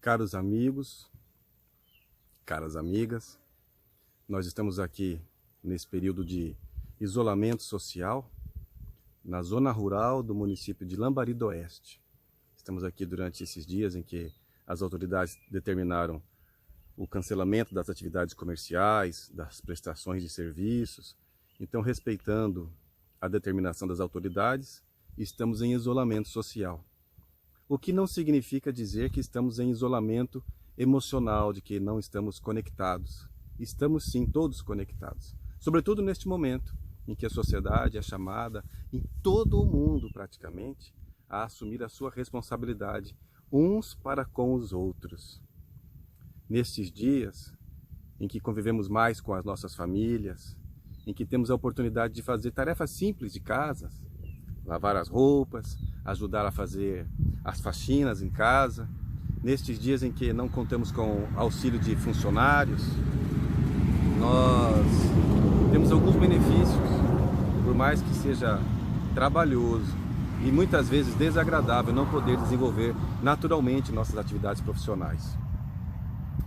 Caros amigos, caras amigas, nós estamos aqui nesse período de isolamento social na zona rural do município de Lambari do Oeste. Estamos aqui durante esses dias em que as autoridades determinaram o cancelamento das atividades comerciais, das prestações de serviços. Então, respeitando a determinação das autoridades, estamos em isolamento social. O que não significa dizer que estamos em isolamento emocional, de que não estamos conectados. Estamos sim todos conectados. Sobretudo neste momento em que a sociedade é chamada, em todo o mundo praticamente, a assumir a sua responsabilidade uns para com os outros. Nestes dias em que convivemos mais com as nossas famílias, em que temos a oportunidade de fazer tarefas simples de casa, lavar as roupas, ajudar a fazer as faxinas em casa, nestes dias em que não contamos com auxílio de funcionários, nós temos alguns benefícios, por mais que seja trabalhoso e muitas vezes desagradável não poder desenvolver naturalmente nossas atividades profissionais.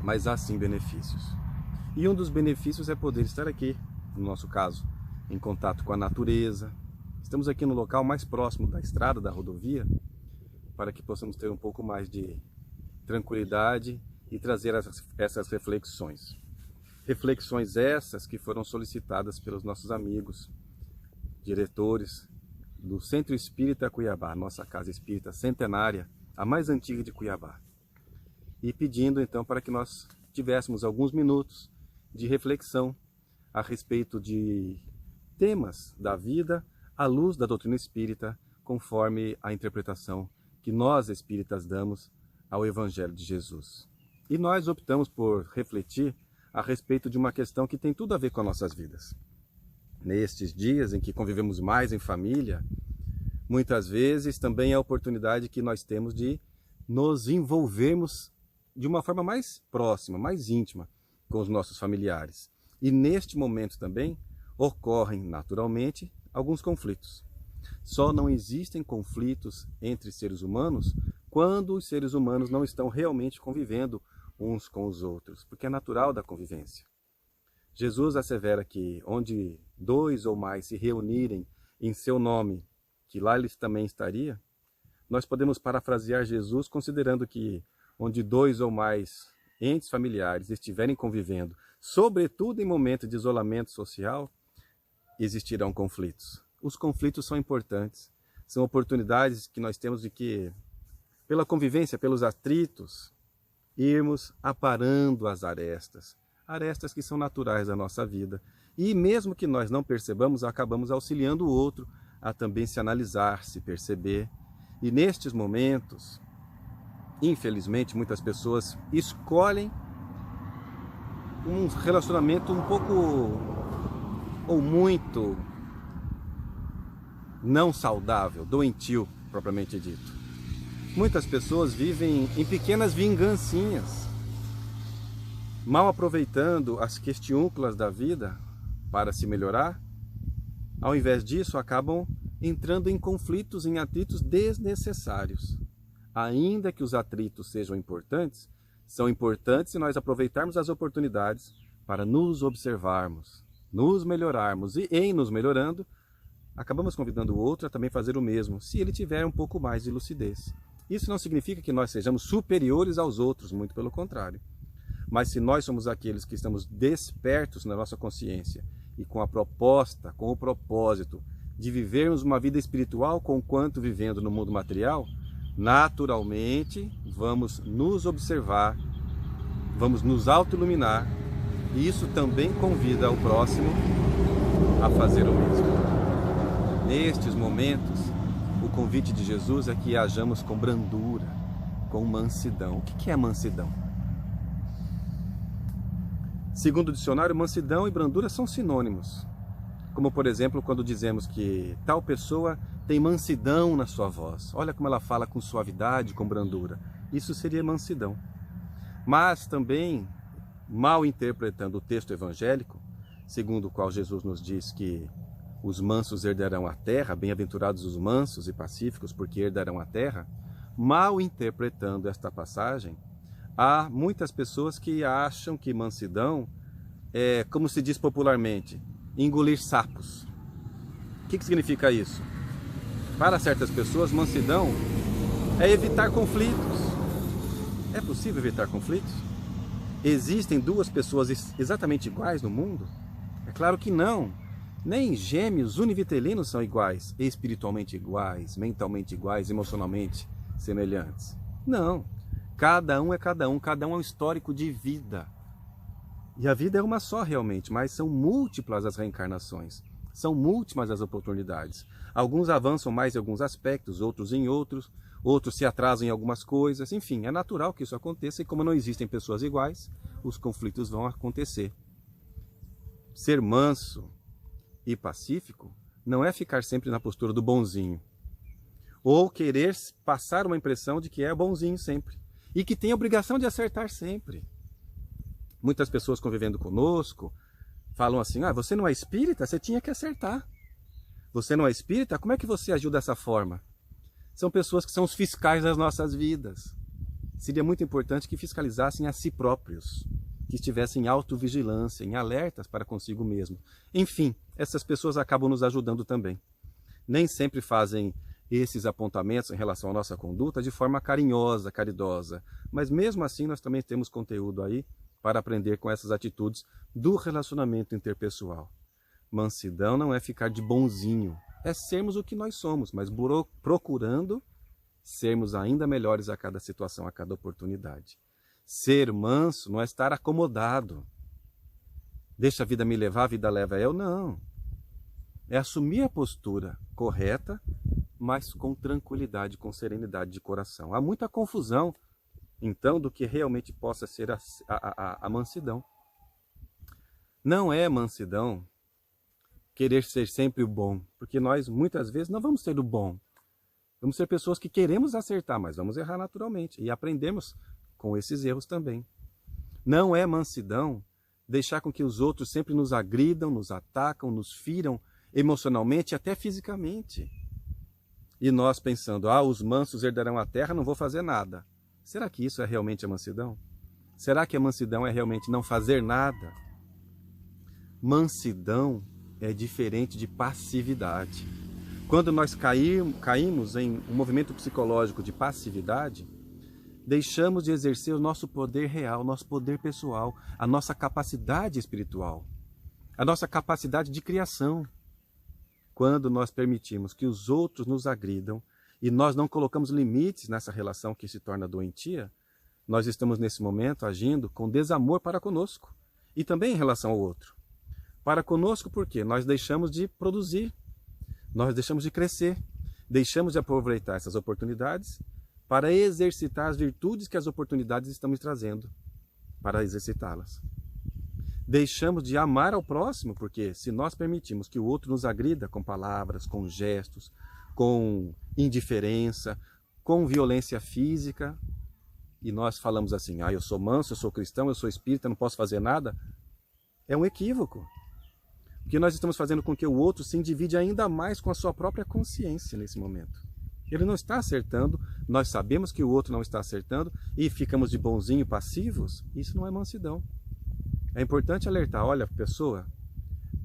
Mas há sim benefícios. E um dos benefícios é poder estar aqui, no nosso caso, em contato com a natureza. Estamos aqui no local mais próximo da estrada, da rodovia, para que possamos ter um pouco mais de tranquilidade e trazer essas reflexões. Reflexões essas que foram solicitadas pelos nossos amigos, diretores do Centro Espírita Cuiabá, nossa casa espírita centenária, a mais antiga de Cuiabá. E pedindo então para que nós tivéssemos alguns minutos de reflexão a respeito de temas da vida à luz da doutrina espírita, conforme a interpretação que nós espíritas damos ao Evangelho de Jesus. E nós optamos por refletir a respeito de uma questão que tem tudo a ver com as nossas vidas. Nestes dias em que convivemos mais em família, muitas vezes também é a oportunidade que nós temos de nos envolvermos de uma forma mais próxima, mais íntima com os nossos familiares. E neste momento também ocorrem naturalmente alguns conflitos. Só não existem conflitos entre seres humanos quando os seres humanos não estão realmente convivendo uns com os outros, porque é natural da convivência. Jesus assevera que onde dois ou mais se reunirem em seu nome, que lá ele também estaria. Nós podemos parafrasear Jesus considerando que onde dois ou mais entes familiares estiverem convivendo, sobretudo em momento de isolamento social, existirão conflitos. Os conflitos são importantes, são oportunidades que nós temos de que, pela convivência, pelos atritos, irmos aparando as arestas que são naturais da nossa vida. E mesmo que nós não percebamos, acabamos auxiliando o outro a também se analisar, se perceber. E nestes momentos, infelizmente, muitas pessoas escolhem um relacionamento um pouco ou muito não saudável, doentio, propriamente dito. Muitas pessoas vivem em pequenas vingancinhas, mal aproveitando as questiúnculas da vida para se melhorar. Ao invés disso, acabam entrando em conflitos, em atritos desnecessários. Ainda que os atritos sejam importantes, são importantes se nós aproveitarmos as oportunidades para nos observarmos, nos melhorarmos. E em nos melhorando, acabamos convidando o outro a também fazer o mesmo, se ele tiver um pouco mais de lucidez. Isso não significa que nós sejamos superiores aos outros, muito pelo contrário. Mas se nós somos aqueles que estamos despertos na nossa consciência e com a proposta, com o propósito de vivermos uma vida espiritual conquanto vivendo no mundo material, naturalmente vamos nos observar, vamos nos autoiluminar, e isso também convida o próximo a fazer o mesmo. Nestes momentos, o convite de Jesus é que hajamos com brandura, com mansidão. O que é mansidão? Segundo o dicionário, mansidão e brandura são sinônimos. Como, por exemplo, quando dizemos que tal pessoa tem mansidão na sua voz. Olha como ela fala com suavidade, com brandura. Isso seria mansidão. Mas também, mal interpretando o texto evangélico, segundo o qual Jesus nos diz que os mansos herdarão a terra, bem-aventurados os mansos e pacíficos, porque herdarão a terra, mal interpretando esta passagem, Há muitas pessoas que acham que mansidão é, como se diz popularmente, engolir sapos. O que significa isso? Para certas pessoas, mansidão é evitar conflitos. É possível evitar conflitos? Existem duas pessoas exatamente iguais no mundo? É claro que não. Nem gêmeos univitelinos são iguais, espiritualmente iguais, mentalmente iguais, emocionalmente semelhantes. Não. Cada um é um histórico de vida. E a vida é uma só realmente, mas são múltiplas as reencarnações. São múltiplas as oportunidades. Alguns avançam mais em alguns aspectos, outros em outros. Outros se atrasam em algumas coisas. Enfim, é natural que isso aconteça e como não existem pessoas iguais, os conflitos vão acontecer. Ser manso e pacífico não é ficar sempre na postura do bonzinho. Ou querer passar uma impressão de que é bonzinho sempre. E que tem a obrigação de acertar sempre. Muitas pessoas convivendo conosco falam assim, você não é espírita? Você tinha que acertar. Você não é espírita? Como é que você agiu dessa forma? São pessoas que são os fiscais das nossas vidas. Seria muito importante que fiscalizassem a si próprios, que estivessem em autovigilância, em alertas para consigo mesmo. Enfim, essas pessoas acabam nos ajudando também. Nem sempre fazem esses apontamentos em relação à nossa conduta de forma carinhosa, caridosa, mas mesmo assim nós também temos conteúdo aí para aprender com essas atitudes do relacionamento interpessoal. Mansidão não é ficar de bonzinho, é sermos o que nós somos, mas procurando sermos ainda melhores a cada situação, a cada oportunidade. Ser manso não é estar acomodado. Deixa a vida me levar, a vida leva eu, não. É assumir a postura correta, mas com tranquilidade, com serenidade de coração. Há muita confusão, então, do que realmente possa ser a mansidão. Não é mansidão querer ser sempre o bom, porque nós, muitas vezes, não vamos ser o bom. Vamos ser pessoas que queremos acertar, mas vamos errar naturalmente. E aprendemos com esses erros também. Não é mansidão deixar com que os outros sempre nos agridam, nos atacam, nos firam emocionalmente e até fisicamente. E nós pensando, os mansos herdarão a terra, não vou fazer nada. Será que isso é realmente a mansidão? Será que a mansidão é realmente não fazer nada? Mansidão é diferente de passividade. Quando nós caímos em um movimento psicológico de passividade, deixamos de exercer o nosso poder real, nosso poder pessoal, a nossa capacidade espiritual, a nossa capacidade de criação. Quando nós permitimos que os outros nos agridam e nós não colocamos limites nessa relação que se torna doentia, nós estamos nesse momento agindo com desamor para conosco e também em relação ao outro. Para conosco porque nós deixamos de produzir, nós deixamos de crescer, deixamos de aproveitar essas oportunidades para exercitar as virtudes que as oportunidades estão nos trazendo, para exercitá-las. Deixamos de amar ao próximo, porque se nós permitimos que o outro nos agrida com palavras, com gestos, com indiferença, com violência física, e nós falamos assim, eu sou manso, eu sou cristão, eu sou espírita, não posso fazer nada, é um equívoco. Porque nós estamos fazendo com que o outro se endivide ainda mais com a sua própria consciência nesse momento. Ele não está acertando, nós sabemos que o outro não está acertando e ficamos de bonzinho passivos, isso não é mansidão. É importante alertar, olha pessoa,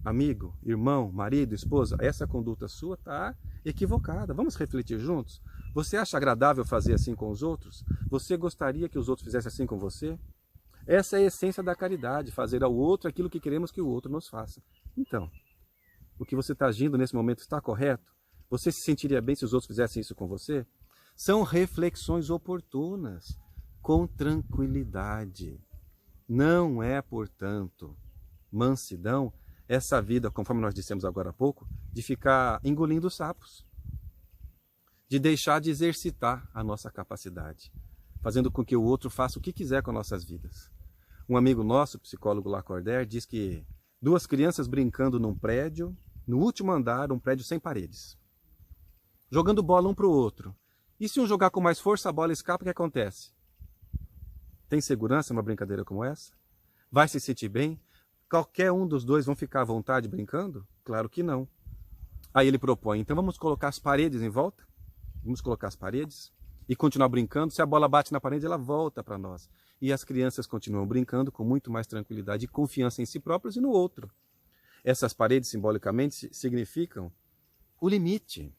amigo, irmão, marido, esposa, essa conduta sua está equivocada, vamos refletir juntos? Você acha agradável fazer assim com os outros? Você gostaria que os outros fizessem assim com você? Essa é a essência da caridade, fazer ao outro aquilo que queremos que o outro nos faça. Então, o que você está agindo nesse momento está correto? Você se sentiria bem se os outros fizessem isso com você? São reflexões oportunas, com tranquilidade. Não é, portanto, mansidão, essa vida, conforme nós dissemos agora há pouco, de ficar engolindo sapos, de deixar de exercitar a nossa capacidade, fazendo com que o outro faça o que quiser com nossas vidas. Um amigo nosso, psicólogo Lacordaire, diz que duas crianças brincando num prédio, no último andar, um prédio sem paredes, jogando bola um para o outro. E se um jogar com mais força, a bola escapa, o que acontece? Tem segurança numa brincadeira como essa? Vai se sentir bem? Qualquer um dos dois vão ficar à vontade brincando? Claro que não. Aí ele propõe, então vamos colocar as paredes em volta? Vamos colocar as paredes? e continuar brincando, se a bola bate na parede, ela volta para nós. E as crianças continuam brincando com muito mais tranquilidade e confiança em si próprios e no outro. Essas paredes, simbolicamente, significam o limite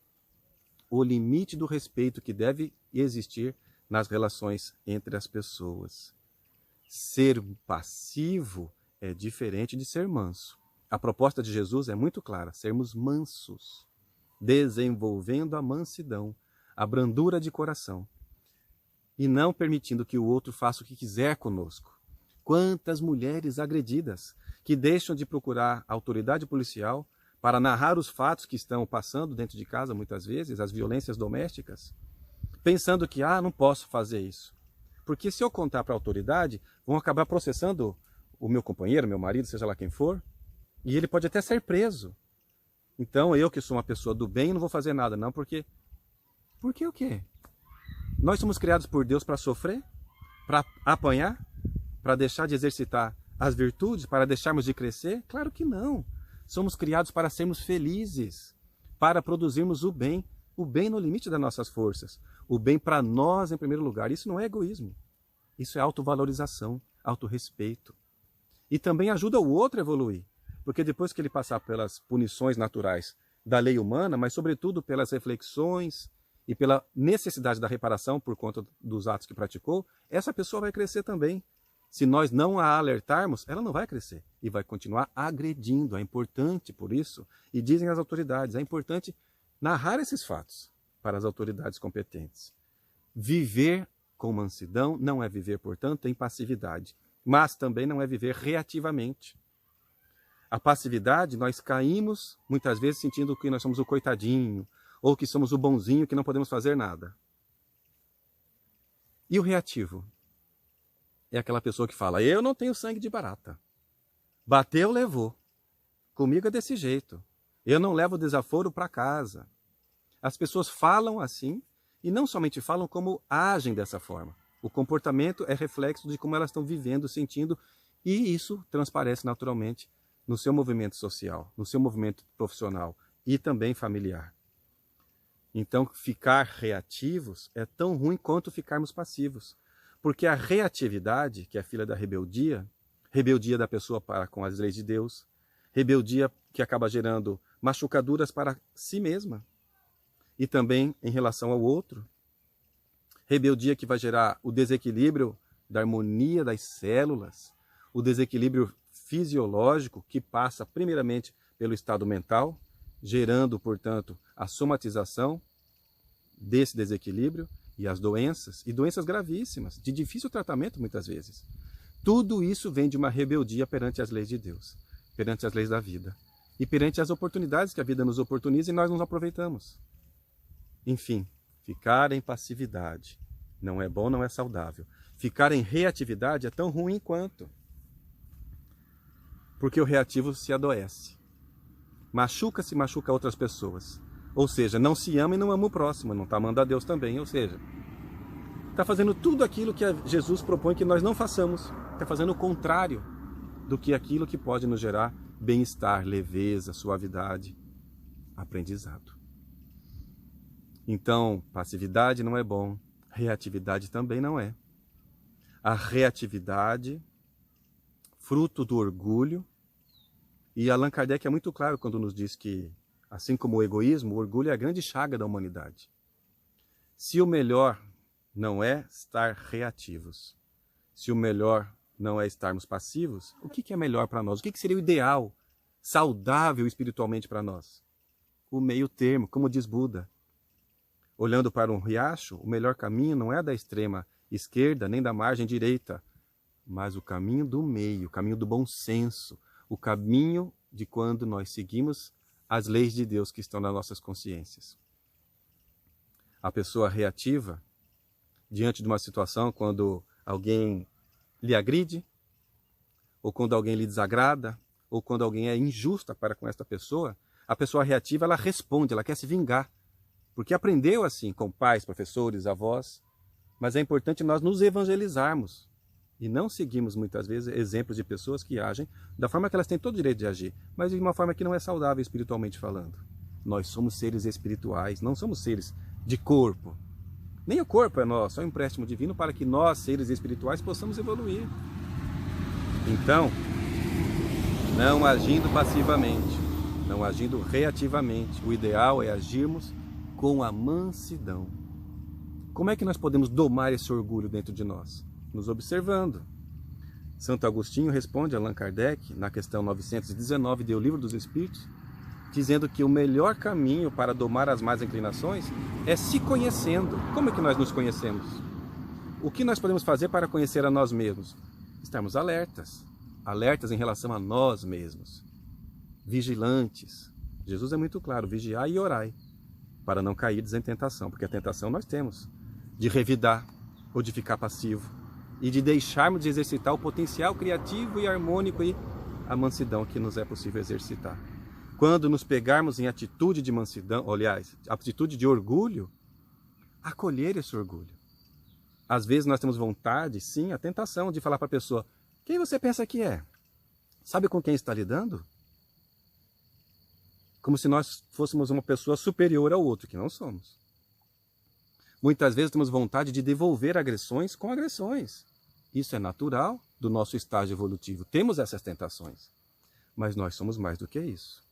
do respeito que deve existir nas relações entre as pessoas. Ser passivo é diferente de ser manso. A proposta de Jesus é muito clara, sermos mansos, desenvolvendo a mansidão, a brandura de coração, e não permitindo que o outro faça o que quiser conosco. Quantas mulheres agredidas que deixam de procurar a autoridade policial para narrar os fatos que estão passando dentro de casa, muitas vezes, as violências domésticas, pensando que, não posso fazer isso. Porque se eu contar para a autoridade, vão acabar processando o meu companheiro, meu marido, seja lá quem for, e ele pode até ser preso. Então, eu que sou uma pessoa do bem, não vou fazer nada, não, porque... Porque o quê? Nós somos criados por Deus para sofrer? Para apanhar? Para deixar de exercitar as virtudes? Para deixarmos de crescer? Claro que não. Somos criados para sermos felizes, para produzirmos o bem no limite das nossas forças, o bem para nós em primeiro lugar. Isso não é egoísmo, isso é autovalorização, autorrespeito. E também ajuda o outro a evoluir, porque depois que ele passar pelas punições naturais da lei humana, mas sobretudo pelas reflexões e pela necessidade da reparação por conta dos atos que praticou, essa pessoa vai crescer também. Se nós não a alertarmos, ela não vai crescer e vai continuar agredindo. É importante, por isso, e dizem as autoridades, é importante narrar esses fatos para as autoridades competentes. Viver com mansidão não é viver, portanto, em passividade, mas também não é viver reativamente. A passividade, nós caímos muitas vezes sentindo que nós somos o coitadinho, ou que somos o bonzinho, que não podemos fazer nada. E o reativo? É aquela pessoa que fala, eu não tenho sangue de barata. Bateu, levou. Comigo é desse jeito. Eu não levo desaforo para casa. As pessoas falam assim, e não somente falam, como agem dessa forma. O comportamento é reflexo de como elas estão vivendo, sentindo, e isso transparece naturalmente no seu movimento social, no seu movimento profissional e também familiar. Então, ficar reativos é tão ruim quanto ficarmos passivos. Porque a reatividade, que é filha da rebeldia da pessoa para com as leis de Deus, rebeldia que acaba gerando machucaduras para si mesma e também em relação ao outro, rebeldia que vai gerar o desequilíbrio da harmonia das células, o desequilíbrio fisiológico que passa primeiramente pelo estado mental, gerando, portanto, a somatização desse desequilíbrio e as doenças, e doenças gravíssimas, de difícil tratamento muitas vezes. Tudo isso vem de uma rebeldia perante as leis de Deus, perante as leis da vida, e perante as oportunidades que a vida nos oportuniza e nós não aproveitamos. Enfim, ficar em passividade não é bom, não é saudável. Ficar em reatividade é tão ruim quanto. Porque o reativo se adoece. Machuca-se, machuca outras pessoas. Ou seja, não se ama e não ama o próximo, não está amando a Deus também. Ou seja, está fazendo tudo aquilo que Jesus propõe que nós não façamos. Está fazendo o contrário do que aquilo que pode nos gerar bem-estar, leveza, suavidade, aprendizado. Então, passividade não é bom, reatividade também não é. A reatividade, fruto do orgulho, e Allan Kardec é muito claro quando nos diz que, assim como o egoísmo, o orgulho é a grande chaga da humanidade. Se o melhor não é estar reativos, se o melhor não é estarmos passivos, o que é melhor para nós? O que seria o ideal, saudável espiritualmente para nós? O meio termo, como diz Buda. Olhando para um riacho, o melhor caminho não é da extrema esquerda nem da margem direita, mas o caminho do meio, o caminho do bom senso, o caminho de quando nós seguimos as leis de Deus que estão nas nossas consciências. A pessoa reativa, diante de uma situação, quando alguém lhe agride, ou quando alguém lhe desagrada, ou quando alguém é injusta para com esta pessoa, a pessoa reativa, ela responde, ela quer se vingar. Porque aprendeu assim com pais, professores, avós, mas é importante nós nos evangelizarmos e não seguirmos muitas vezes exemplos de pessoas que agem da forma que elas têm todo o direito de agir, mas de uma forma que não é saudável espiritualmente falando. Nós somos seres espirituais, não somos seres de corpo. Nem o corpo é nosso, é um empréstimo divino para que nós, seres espirituais, possamos evoluir. Então, não agindo passivamente, não agindo reativamente, o ideal é agirmos com a mansidão. Como é que nós podemos domar esse orgulho dentro de nós? Nos observando. Santo Agostinho responde a Allan Kardec, na questão 919 do Livro dos Espíritos, dizendo que o melhor caminho para domar as más inclinações é se conhecendo. Como é que nós nos conhecemos? O que nós podemos fazer para conhecer a nós mesmos? Estarmos alertas. Alertas em relação a nós mesmos. Vigilantes. Jesus é muito claro, vigiai e orai, para não cair em tentação, porque a tentação nós temos de revidar ou de ficar passivo e de deixarmos de exercitar o potencial criativo e harmônico e a mansidão que nos é possível exercitar. Quando nos pegarmos em atitude de mansidão, aliás, atitude de orgulho, acolher esse orgulho. Às vezes nós temos vontade, sim, a tentação de falar para a pessoa: quem você pensa que é? Sabe com quem está lidando? Como se nós fôssemos uma pessoa superior ao outro, que não somos. Muitas vezes temos vontade de devolver agressões com agressões. Isso é natural do nosso estágio evolutivo. Temos essas tentações. Mas nós somos mais do que isso.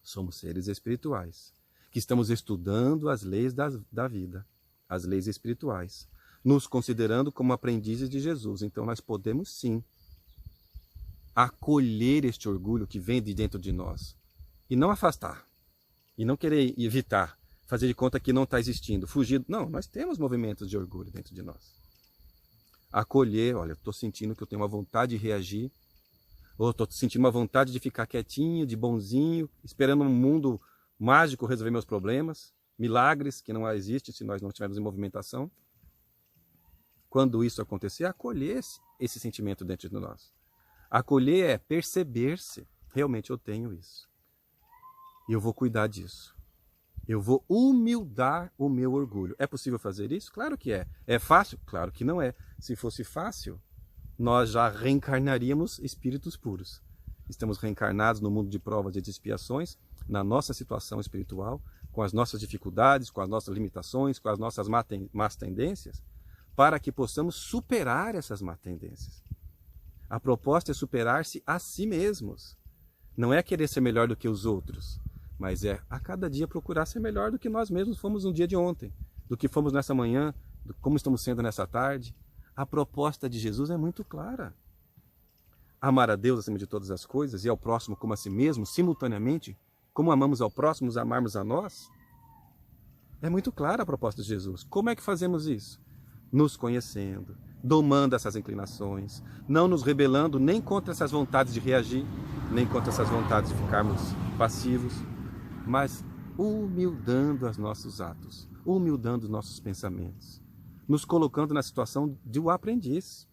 Somos seres espirituais, que estamos estudando as leis da vida, as leis espirituais, nos considerando como aprendizes de Jesus. Então nós podemos sim acolher este orgulho que vem de dentro de nós e não afastar, e não querer evitar, fazer de conta que não está existindo, fugir. Não, nós temos movimentos de orgulho dentro de nós. Acolher, olha, estou sentindo que eu tenho uma vontade de reagir, ou estou sentindo uma vontade de ficar quietinho, de bonzinho, esperando um mundo mágico resolver meus problemas, milagres que não existem se nós não estivermos em movimentação. Quando isso acontecer, acolher esse sentimento dentro de nós. Acolher é perceber-se, realmente eu tenho isso. E eu vou cuidar disso. Eu vou humildar o meu orgulho. É possível fazer isso? Claro que é. É fácil? Claro que não é. Se fosse fácil, nós já reencarnaríamos espíritos puros. Estamos reencarnados no mundo de provas e de expiações, na nossa situação espiritual, com as nossas dificuldades, com as nossas limitações, com as nossas más tendências, para que possamos superar essas más tendências. A proposta é superar-se a si mesmos. Não é querer ser melhor do que os outros, mas é a cada dia procurar ser melhor do que nós mesmos fomos no dia de ontem, do que fomos nessa manhã, como estamos sendo nessa tarde. A proposta de Jesus é muito clara. Amar a Deus acima de todas as coisas e ao próximo como a si mesmo, simultaneamente, como amamos ao próximo, amarmos a nós. É muito clara a proposta de Jesus. Como é que fazemos isso? Nos conhecendo, domando essas inclinações, não nos rebelando nem contra essas vontades de reagir, nem contra essas vontades de ficarmos passivos, mas humildando os nossos atos, humildando os nossos pensamentos, nos colocando na situação de um aprendiz.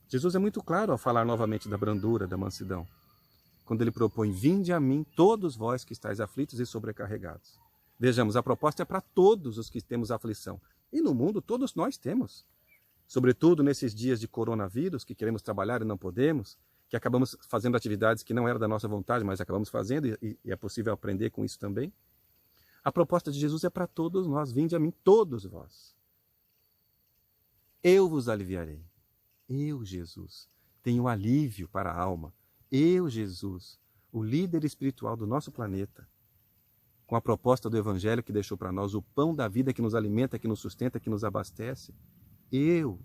Jesus é muito claro ao falar novamente da brandura, da mansidão, quando ele propõe: vinde a mim todos vós que estáis aflitos e sobrecarregados. Vejamos, a proposta é para todos os que temos aflição. E no mundo todos nós temos. Sobretudo nesses dias de coronavírus, que queremos trabalhar e não podemos, que acabamos fazendo atividades que não eram da nossa vontade, mas acabamos fazendo, e é possível aprender com isso também. A proposta de Jesus é para todos nós: vinde a mim todos vós. Eu vos aliviarei. Eu, Jesus, tenho alívio para a alma. Eu, Jesus, o líder espiritual do nosso planeta, com a proposta do Evangelho que deixou para nós, o pão da vida que nos alimenta, que nos sustenta, que nos abastece. Eu,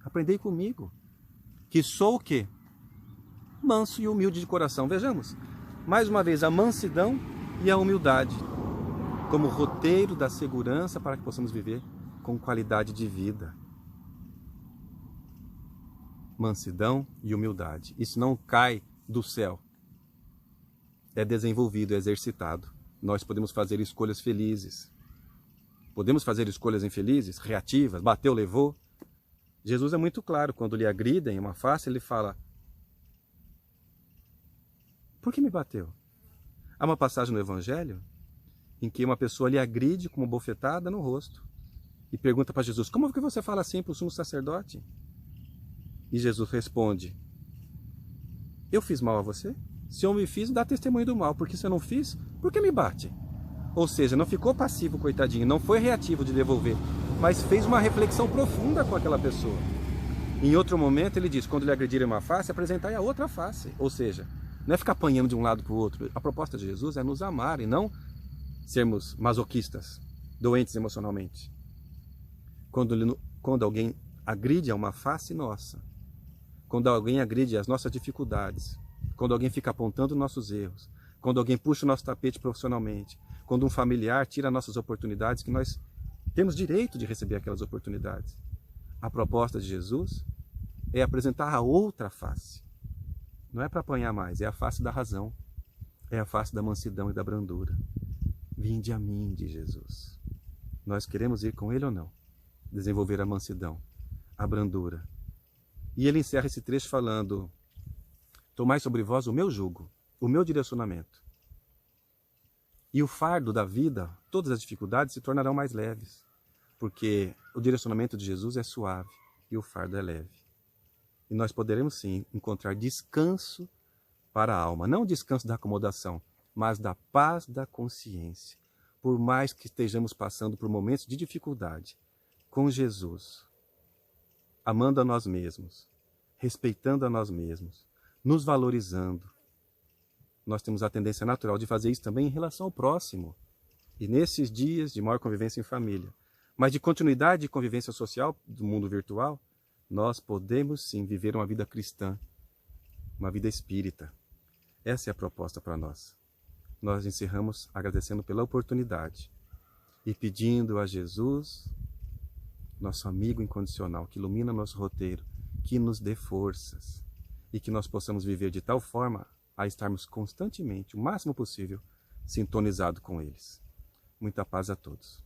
aprendei comigo, que sou o quê? Manso e humilde de coração. Vejamos, mais uma vez, a mansidão e a humildade como roteiro da segurança para que possamos viver com qualidade de vida. Mansidão e humildade. Isso não cai do céu. É desenvolvido, é exercitado. Nós podemos fazer escolhas felizes. Podemos fazer escolhas infelizes, reativas, bateu, levou. Jesus é muito claro, quando lhe agridem em uma face, ele fala: por que me bateu? Há uma passagem no Evangelho em que uma pessoa lhe agride com uma bofetada no rosto e pergunta para Jesus: como que você fala assim para o sumo sacerdote? E Jesus responde: eu fiz mal a você? Se eu me fiz, dá testemunho do mal, porque se eu não fiz, por que me bate? Ou seja, não ficou passivo, coitadinho, não foi reativo de devolver, mas fez uma reflexão profunda com aquela pessoa. Em outro momento ele diz, quando lhe agredirem uma face, apresentai a outra face. Ou seja, não é ficar apanhando de um lado para o outro. A proposta de Jesus é nos amar e não sermos masoquistas, doentes emocionalmente. Quando alguém agride a uma face nossa, quando alguém agride as nossas dificuldades, quando alguém fica apontando nossos erros, quando alguém puxa o nosso tapete profissionalmente, quando um familiar tira nossas oportunidades, que nós temos direito de receber aquelas oportunidades. A proposta de Jesus é apresentar a outra face. Não é para apanhar mais, é a face da razão, é a face da mansidão e da brandura. Vinde a mim, diz Jesus. Nós queremos ir com ele ou não? Desenvolver a mansidão, a brandura. E ele encerra esse trecho falando, tomai sobre vós o meu jugo, o meu direcionamento. E o fardo da vida, todas as dificuldades se tornarão mais leves, porque o direcionamento de Jesus é suave e o fardo é leve. E nós poderemos sim encontrar descanso para a alma, não descanso da acomodação, mas da paz da consciência. Por mais que estejamos passando por momentos de dificuldade, com Jesus, amando a nós mesmos, respeitando a nós mesmos, nos valorizando, nós temos a tendência natural de fazer isso também em relação ao próximo. E nesses dias de maior convivência em família, mas de continuidade de convivência social do mundo virtual, nós podemos sim viver uma vida cristã, uma vida espírita. Essa é a proposta para nós. Nós encerramos agradecendo pela oportunidade e pedindo a Jesus, nosso amigo incondicional, que ilumina nosso roteiro, que nos dê forças e que nós possamos viver de tal forma a estarmos constantemente, o máximo possível, sintonizados com eles. Muita paz a todos.